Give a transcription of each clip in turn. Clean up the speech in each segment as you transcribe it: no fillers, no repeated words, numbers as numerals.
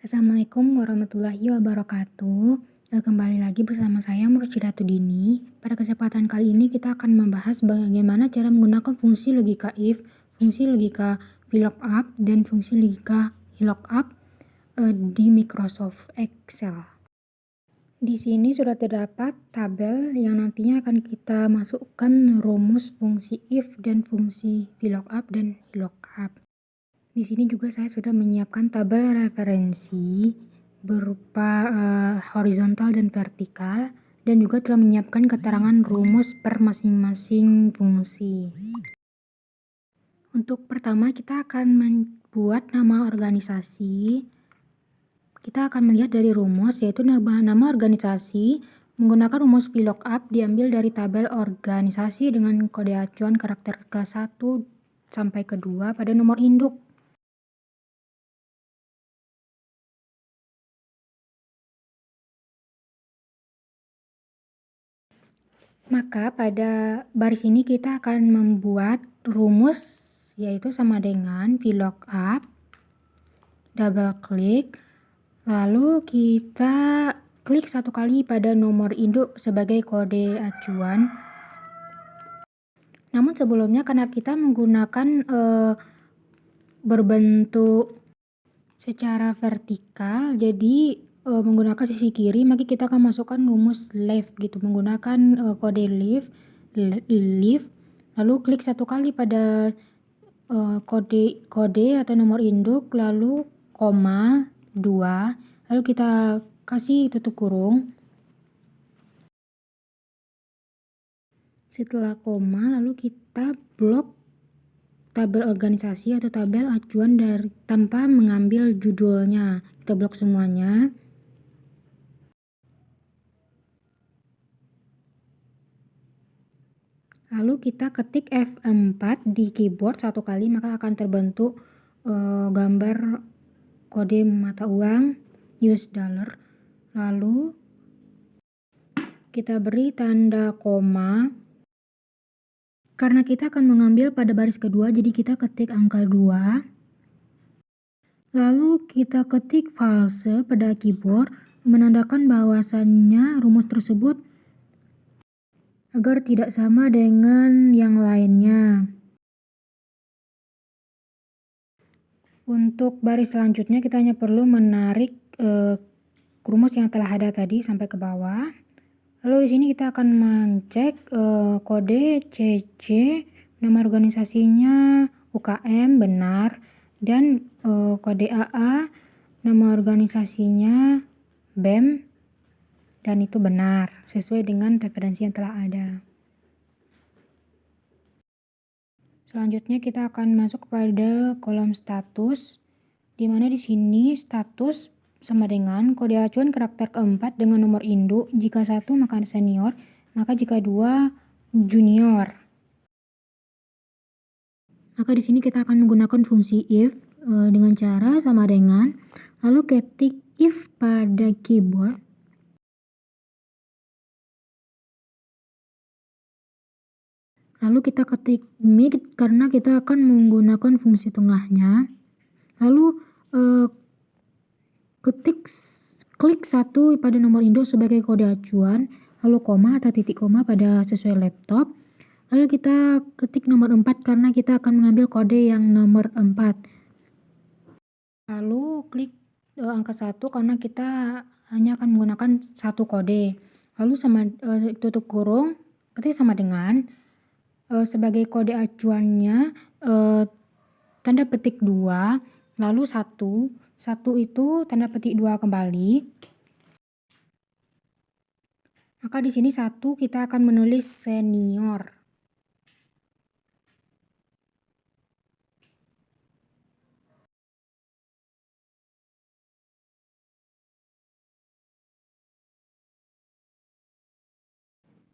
Assalamualaikum warahmatullahi wabarakatuh. Kembali lagi bersama saya Mursyidatuddini. Pada kesempatan kali ini kita akan membahas bagaimana cara menggunakan fungsi logika if, fungsi logika VLOOKUP, dan fungsi logika lookup di Microsoft Excel. Di sini sudah terdapat tabel yang nantinya akan kita masukkan rumus fungsi if dan fungsi VLOOKUP dan lookup. Di sini juga saya sudah menyiapkan tabel referensi berupa horizontal dan vertikal, dan juga telah menyiapkan keterangan rumus per masing-masing fungsi. Untuk pertama kita akan membuat nama organisasi. Kita akan melihat dari rumus, yaitu nama organisasi menggunakan rumus VLOOKUP diambil dari tabel organisasi dengan kode acuan karakter ke-1 sampai ke-2 pada nomor induk. Maka pada baris ini kita akan membuat rumus, yaitu sama dengan VLOOKUP, double klik, lalu kita klik satu kali pada nomor induk sebagai kode acuan. Namun sebelumnya karena kita menggunakan berbentuk secara vertikal, jadi menggunakan sisi kiri, maka kita akan masukkan rumus left gitu, menggunakan kode left, lalu klik satu kali pada kode atau nomor induk, lalu koma 2, lalu kita kasih tutup kurung. Setelah koma, lalu kita blok tabel organisasi atau tabel acuan tanpa mengambil judulnya. Kita blok semuanya. Lalu kita ketik F4 di keyboard satu kali, maka akan terbentuk gambar kode mata uang US dollar. Lalu kita beri tanda koma. Karena kita akan mengambil pada baris kedua, jadi kita ketik angka 2. Lalu kita ketik false pada keyboard, menandakan bahwasannya rumus tersebut agar tidak sama dengan yang lainnya. Untuk baris selanjutnya kita hanya perlu menarik rumus yang telah ada tadi sampai ke bawah. Lalu di sini kita akan mengecek kode CC, nama organisasinya UKM benar, dan kode AA, nama organisasinya BEM, dan itu benar sesuai dengan referensi yang telah ada. Selanjutnya kita akan masuk kepada kolom status, di mana di sini status sama dengan kode acuan karakter keempat dengan nomor induk. Jika 1 maka senior, maka jika 2 junior. Maka di sini kita akan menggunakan fungsi if dengan cara sama dengan, lalu ketik if pada keyboard. Lalu kita ketik mid karena kita akan menggunakan fungsi tengahnya. Lalu klik 1 pada nomor induk sebagai kode acuan, lalu koma atau titik koma pada sesuai laptop. Lalu kita ketik nomor 4 karena kita akan mengambil kode yang nomor 4. Lalu klik angka 1 karena kita hanya akan menggunakan satu kode. Lalu tutup kurung, ketik sama dengan sebagai kode acuannya tanda petik 2, lalu 1 itu tanda petik 2 kembali. Maka di sini 1 kita akan menulis senior.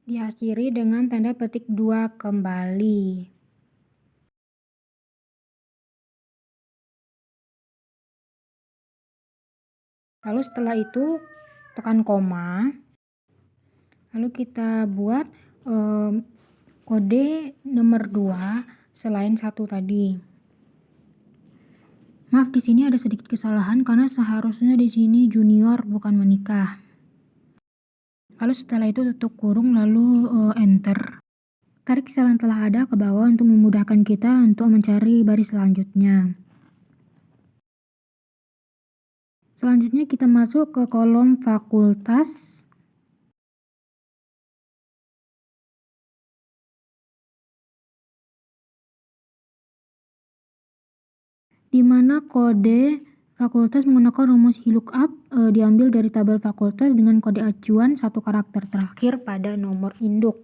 Diakhiri dengan tanda petik 2 kembali. Lalu setelah itu tekan koma. Lalu kita buat kode nomor 2 selain 1 tadi. Maaf, di sini ada sedikit kesalahan karena seharusnya di sini junior bukan menikah. Lalu setelah itu tutup kurung lalu enter. Tarik sel yang telah ada ke bawah untuk memudahkan kita untuk mencari baris selanjutnya. Selanjutnya kita masuk ke kolom fakultas. Di mana kode fakultas menggunakan rumus VLOOKUP diambil dari tabel fakultas dengan kode acuan satu karakter terakhir pada nomor induk.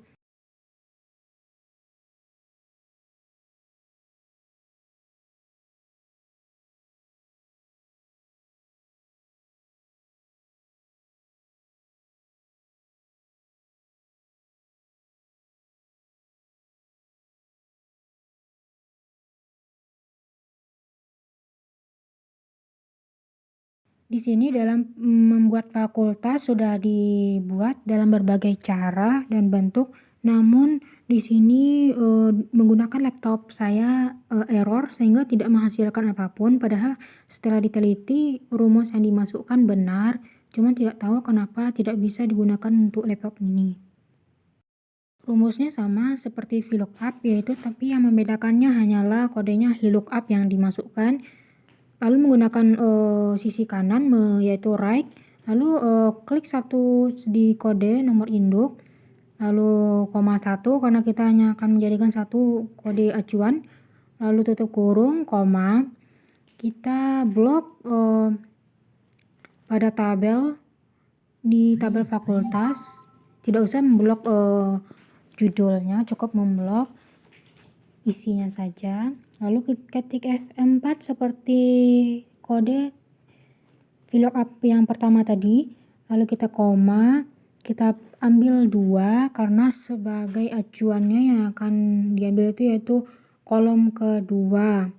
Di sini dalam membuat fakultas sudah dibuat dalam berbagai cara dan bentuk, namun di sini menggunakan laptop saya error sehingga tidak menghasilkan apapun, padahal setelah diteliti rumus yang dimasukkan benar, cuman tidak tahu kenapa tidak bisa digunakan untuk laptop ini. Rumusnya sama seperti VLOOKUP yaitu, tapi yang membedakannya hanyalah kodenya VLOOKUP yang dimasukkan. Lalu menggunakan sisi kanan yaitu right, lalu klik satu di kode nomor induk, lalu koma 1 karena kita hanya akan menjadikan satu kode acuan, lalu tutup kurung, koma, kita blok pada tabel di tabel fakultas, tidak usah memblok judulnya, cukup memblok isinya saja. Lalu ketik F4 seperti kode VLOOKUP yang pertama tadi, lalu kita koma, kita ambil 2 karena sebagai acuannya yang akan diambil itu yaitu kolom kedua,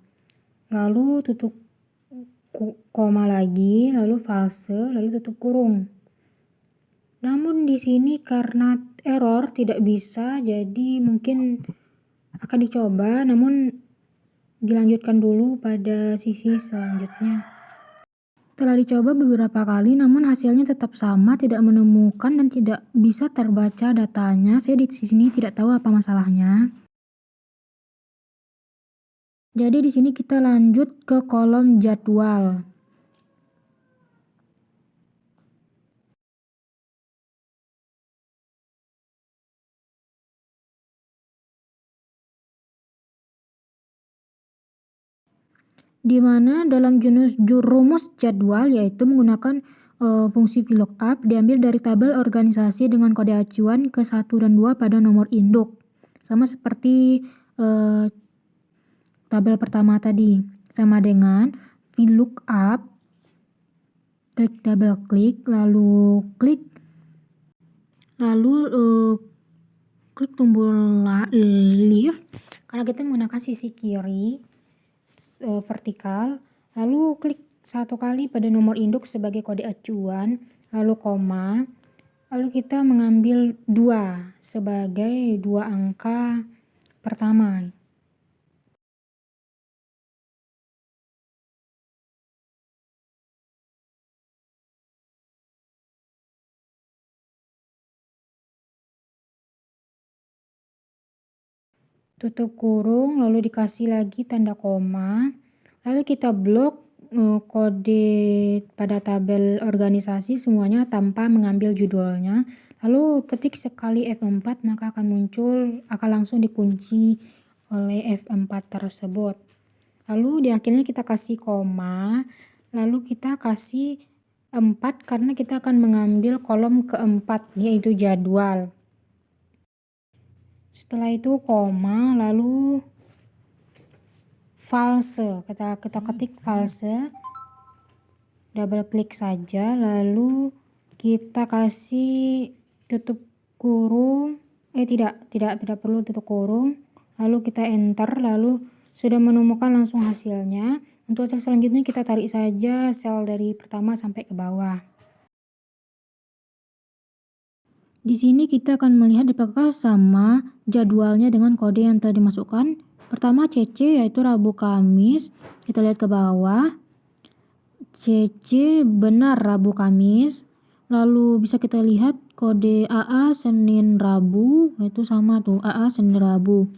lalu tutup koma lagi, lalu false, lalu tutup kurung. Namun di sini karena error tidak bisa, jadi mungkin akan dicoba, namun dilanjutkan dulu pada sisi selanjutnya. Setelah dicoba beberapa kali namun hasilnya tetap sama, tidak menemukan dan tidak bisa terbaca datanya. Saya di sini tidak tahu apa masalahnya. Jadi di sini kita lanjut ke kolom jadwal. Di mana dalam rumus jadwal yaitu menggunakan fungsi VLOOKUP diambil dari tabel organisasi dengan kode acuan ke 1 dan 2 pada nomor induk. Sama seperti tabel pertama tadi, sama dengan VLOOKUP, klik double klik, lalu klik tombol leave karena kita menggunakan sisi kiri vertikal, lalu klik satu kali pada nomor induk sebagai kode acuan, lalu koma, lalu kita mengambil 2 sebagai 2 angka pertama. Tutup kurung, lalu dikasih lagi tanda koma, lalu kita blok kode pada tabel organisasi semuanya tanpa mengambil judulnya, lalu ketik sekali F4 maka akan langsung dikunci oleh F4 tersebut. Lalu di akhirnya kita kasih koma, lalu kita kasih 4 karena kita akan mengambil kolom keempat yaitu jadwal. Setelah itu koma, lalu false, kita ketik false, double klik saja, lalu kita kasih tutup kurung, tidak perlu tutup kurung, lalu kita enter, lalu sudah menemukan langsung hasilnya. Untuk hasil selanjutnya kita tarik saja sel dari pertama sampai ke bawah. Di sini kita akan melihat apakah sama jadwalnya dengan kode yang telah dimasukkan Pertama CC yaitu Rabu Kamis. Kita lihat ke bawah. CC benar Rabu Kamis. Lalu bisa kita lihat kode AA Senin Rabu, itu sama tuh, AA Senin Rabu.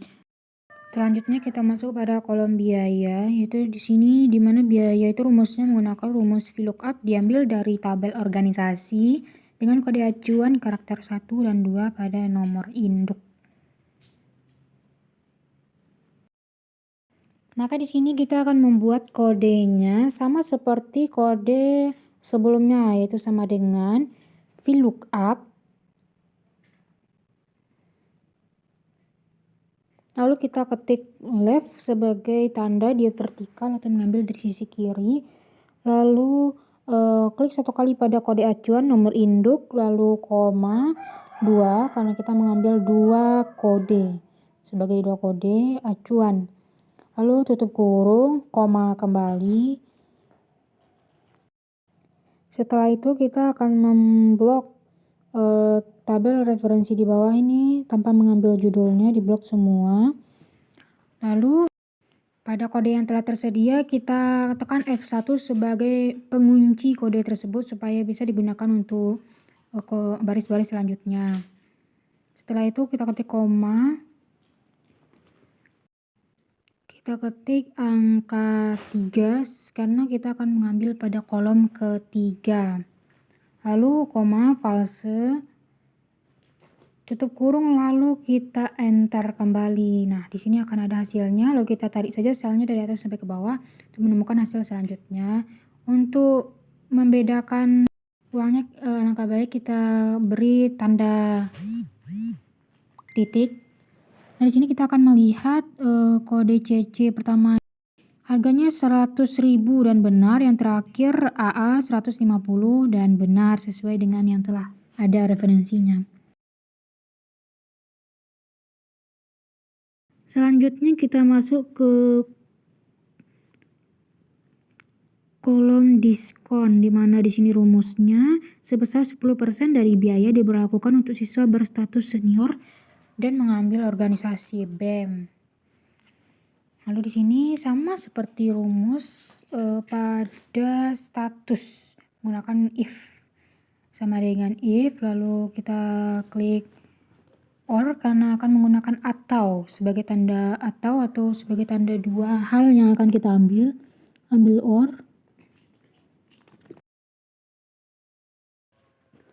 Selanjutnya kita masuk pada kolom biaya, yaitu di sini di mana biaya itu rumusnya menggunakan rumus VLOOKUP diambil dari tabel organisasi dengan kode acuan karakter 1 dan 2 pada nomor induk. Maka di sini kita akan membuat kodenya sama seperti kode sebelumnya, yaitu sama dengan VLOOKUP. Lalu kita ketik left sebagai tanda dia vertikal atau mengambil dari sisi kiri. Lalu klik satu kali pada kode acuan nomor induk, lalu koma 2 karena kita mengambil 2 kode sebagai 2 kode acuan. Lalu tutup kurung, koma kembali. Setelah itu kita akan memblok tabel referensi di bawah ini tanpa mengambil judulnya, diblok semua. Lalu pada kode yang telah tersedia kita tekan F1 sebagai pengunci kode tersebut supaya bisa digunakan untuk baris-baris selanjutnya. Setelah itu kita ketik koma. Kita ketik angka 3 karena kita akan mengambil pada kolom ketiga. Lalu koma false, tutup kurung, lalu kita enter kembali. Nah, di sini akan ada hasilnya. Lalu kita tarik saja selnya dari atas sampai ke bawah untuk menemukan hasil selanjutnya. Untuk membedakan uangnya, langkah baik kita beri tanda titik. Nah, di sini kita akan melihat kode CC pertama harganya 100.000 dan benar, yang terakhir AA 150 dan benar sesuai dengan yang telah ada referensinya. Selanjutnya kita masuk ke kolom diskon, di mana di sini rumusnya sebesar 10% dari biaya diberlakukan untuk siswa berstatus senior dan mengambil organisasi BEM. Lalu di sini sama seperti rumus pada status menggunakan if, sama dengan if, lalu kita klik or karena akan menggunakan atau sebagai tanda atau sebagai tanda dua hal yang akan kita ambil or.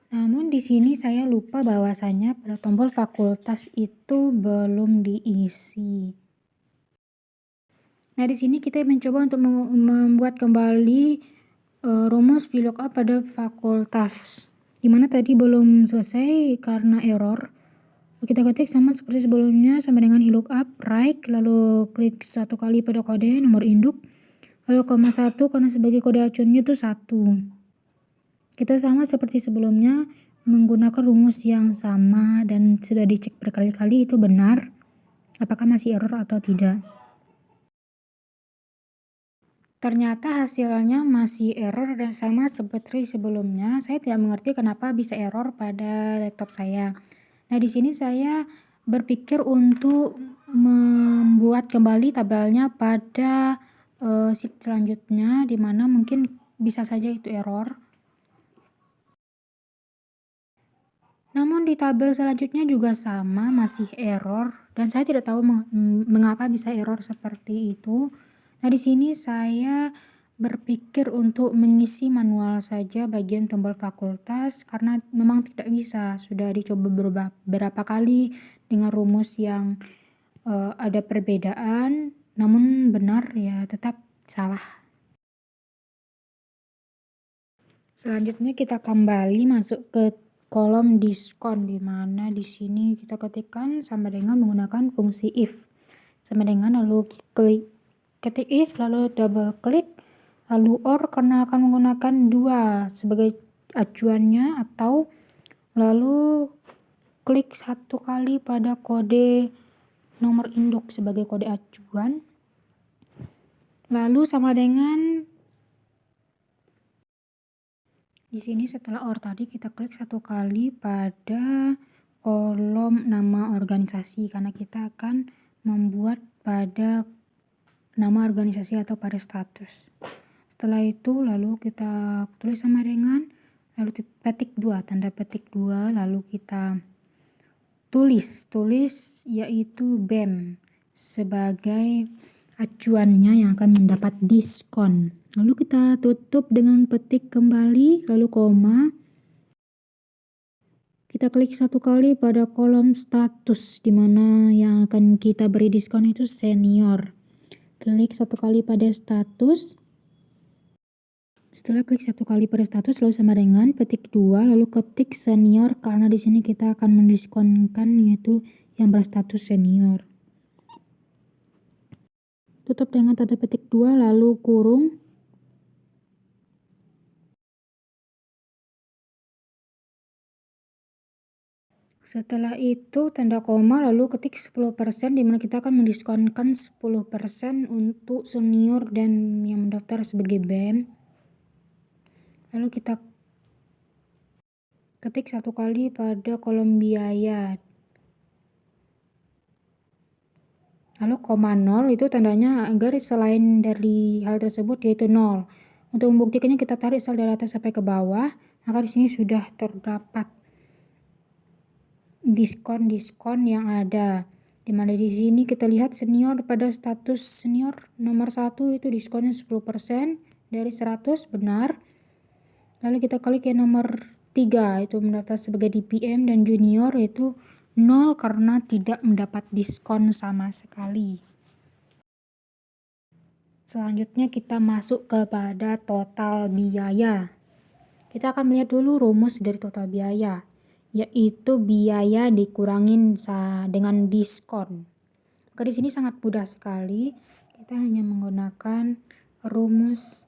Namun di sini saya lupa bahwasanya pada tombol fakultas itu belum diisi. Nah, di sini kita mencoba untuk membuat kembali rumus VLOOKUP pada fakultas, dimana tadi belum selesai karena error. Kita ketik sama seperti sebelumnya, sama dengan VLOOKUP right, lalu klik satu kali pada kode nomor induk, lalu koma 1 karena sebagai kode acuannya itu 1. Kita sama seperti sebelumnya menggunakan rumus yang sama dan sudah dicek berkali-kali itu benar, apakah masih error atau tidak. Ternyata hasilnya masih error dan sama seperti sebelumnya. Saya tidak mengerti kenapa bisa error pada laptop saya. Nah, di sini saya berpikir untuk membuat kembali tabelnya pada sheet selanjutnya, di mana mungkin bisa saja itu error. Namun di tabel selanjutnya juga sama, masih error, dan saya tidak tahu mengapa bisa error seperti itu. Nah, di sini saya berpikir untuk mengisi manual saja bagian tombol fakultas karena memang tidak bisa. Sudah dicoba beberapa kali dengan rumus yang ada perbedaan, namun benar ya tetap salah. Selanjutnya kita kembali masuk ke kolom diskon, di mana di sini kita ketikkan sama dengan menggunakan fungsi if, sama dengan lalu ketik if, lalu double klik, lalu or karena akan menggunakan 2 sebagai acuannya, atau lalu klik satu kali pada kode nomor induk sebagai kode acuan, lalu sama dengan di sini setelah or tadi kita klik satu kali pada kolom nama organisasi karena kita akan membuat pada nama organisasi atau pada status. Setelah itu lalu kita tulis sama dengan, lalu petik 2, tanda petik 2, lalu kita tulis yaitu BEM sebagai acuannya yang akan mendapat diskon. Lalu kita tutup dengan petik kembali, lalu koma. Kita klik satu kali pada kolom status, di mana yang akan kita beri diskon itu senior. Klik satu kali pada status. Setelah klik satu kali pada status, lalu sama dengan petik 2, lalu ketik senior, karena di sini kita akan mendiskonkan yaitu yang berstatus senior. Tutup dengan tanda petik 2, lalu kurung. Setelah itu tanda koma, lalu ketik 10%, dimana kita akan mendiskonkan 10% untuk senior dan yang mendaftar sebagai BEM. Lalu kita ketik satu kali pada kolom biaya. Lalu koma 0 itu tandanya agar selain dari hal tersebut yaitu 0. Untuk membuktikannya kita tarik sel dari atas sampai ke bawah, maka di sini sudah terdapat diskon-diskon yang ada. Dimana di sini kita lihat senior pada status senior nomor 1 itu diskonnya 10% dari 100, benar. Lalu kita klik yang nomor 3 itu mendaftar sebagai DPM, dan junior itu 0 karena tidak mendapat diskon sama sekali. Selanjutnya kita masuk kepada total biaya. Kita akan melihat dulu rumus dari total biaya, yaitu biaya dikurangin dengan diskon. Maka di sini sangat mudah sekali. Kita hanya menggunakan rumus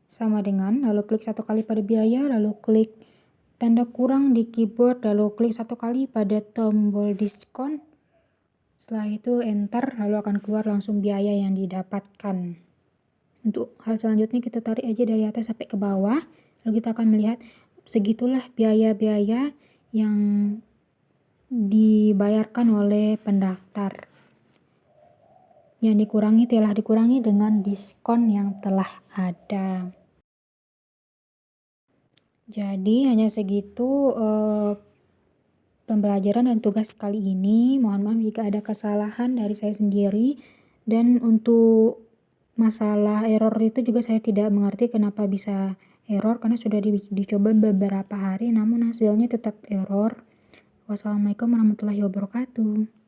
sama dengan, lalu klik satu kali pada biaya, lalu klik tanda kurang di keyboard, lalu klik satu kali pada tombol diskon. Setelah itu enter, lalu akan keluar langsung biaya yang didapatkan. Untuk hal selanjutnya kita tarik aja dari atas sampai ke bawah, lalu kita akan melihat segitulah biaya-biaya yang dibayarkan oleh pendaftar. Yang dikurangi telah dikurangi dengan diskon yang telah ada. Jadi hanya segitu pembelajaran dan tugas kali ini. Mohon maaf jika ada kesalahan dari saya sendiri, dan untuk masalah error itu juga saya tidak mengerti kenapa bisa error, karena sudah dicoba beberapa hari namun hasilnya tetap error. Wassalamualaikum warahmatullahi wabarakatuh.